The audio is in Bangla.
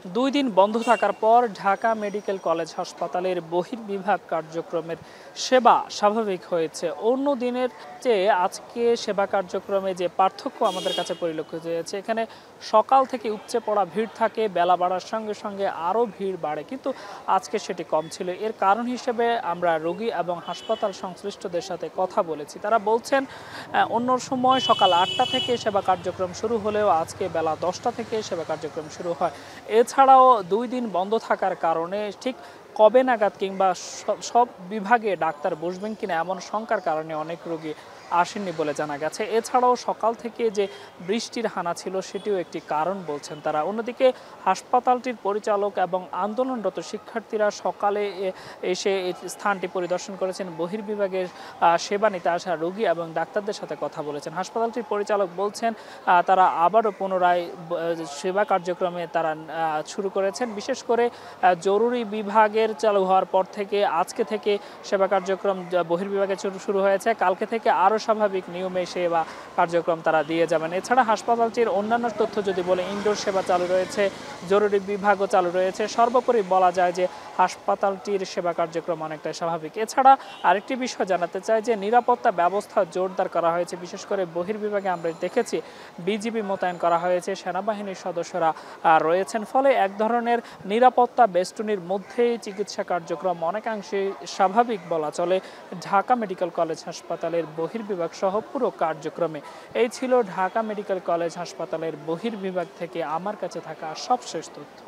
২ দিন বন্ধ থাকার পর ঢাকা মেডিকেল কলেজ হাসপাতালের বহির্বিভাগ কার্যক্রমের সেবা স্বাভাবিক হয়েছে। অন্য দিনের চেয়ে আজকে সেবা কার্যক্রমে যে পার্থক্য আমাদের কাছে পরিলক্ষিত হয়েছে, এখানে সকাল থেকে উপচে পড়া ভিড় থাকে, বেলা বাড়ার সঙ্গে সঙ্গে আরও ভিড় বাড়ে, কিন্তু আজকে সেটি কম ছিল। এর কারণ হিসেবে আমরা রোগী এবং হাসপাতাল সংশ্লিষ্টদের সাথে কথা বলেছি। তারা বলছেন অন্য সময় সকাল ৮টা থেকে সেবা কার্যক্রম শুরু হলেও আজকে বেলা ১০টা থেকে সেবা কার্যক্রম শুরু হয়। এছাড়াও ২ দিন বন্ধ থাকার কারণে ঠিক কবে নাগাদ কিংবা সব বিভাগে ডাক্তার বসবেন কিনা এমন শঙ্কার কারণে অনেক রোগী আসেননি বলে জানা গেছে। এছাড়াও সকাল থেকে যে বৃষ্টির হানা ছিল সেটিও একটি কারণ বলছেন তারা। অন্যদিকে হাসপাতালটির পরিচালক এবং আন্দোলনরত শিক্ষার্থীরা সকালে এসে এই স্থানটি পরিদর্শন করেছেন, বহির্বিভাগের সেবা নিতে আসা রোগী এবং ডাক্তারদের সাথে কথা বলেছেন। হাসপাতালটির পরিচালক বলছেন তারা আবারও পুনরায় সেবা কার্যক্রমে তারা শুরু করেছেন। বিশেষ করে জরুরি বিভাগের চালু হওয়ার পর থেকে আজকে থেকে সেবা কার্যক্রম বহির্বিভাগে শুরু হয়েছে। কালকে থেকে আরও স্বাভাবিক নিয়মে সেবা কার্যক্রম তারা দিয়ে যাবেন। এছাড়া হাসপাতালটির অন্যান্য তথ্য যদি বলে, ইনডোর সেবা চালু রয়েছে, জরুরি বিভাগও চালু রয়েছে। সর্বোপরি বলা যায় যে হাসপাতালটির সেবা কার্যক্রম অনেকটাই স্বাভাবিক। এছাড়া আরেকটি বিষয় জানাতে চাই যে নিরাপত্তা ব্যবস্থা জোরদার করা হয়েছে। বিশেষ করে বহির্বিভাগে আমরা দেখেছি বিজিবি মোতায়েন করা হয়েছে, সেনাবাহিনীর সদস্যরা রয়েছেন। ফলে এক ধরনের নিরাপত্তা বেষ্টনীর মধ্যেই চিকিৎসা কার্যক্রম অনেকাংশে স্বাভাবিক বলা চলে ঢাকা মেডিকেল কলেজ হাসপাতালের বহির্বিভাগ সহ পুরো কার্যক্রমে। এই ছিল ঢাকা মেডিকেল কলেজ হাসপাতালের বহির্বিভাগ থেকে আমার কাছে থাকা সবশেষ তথ্য।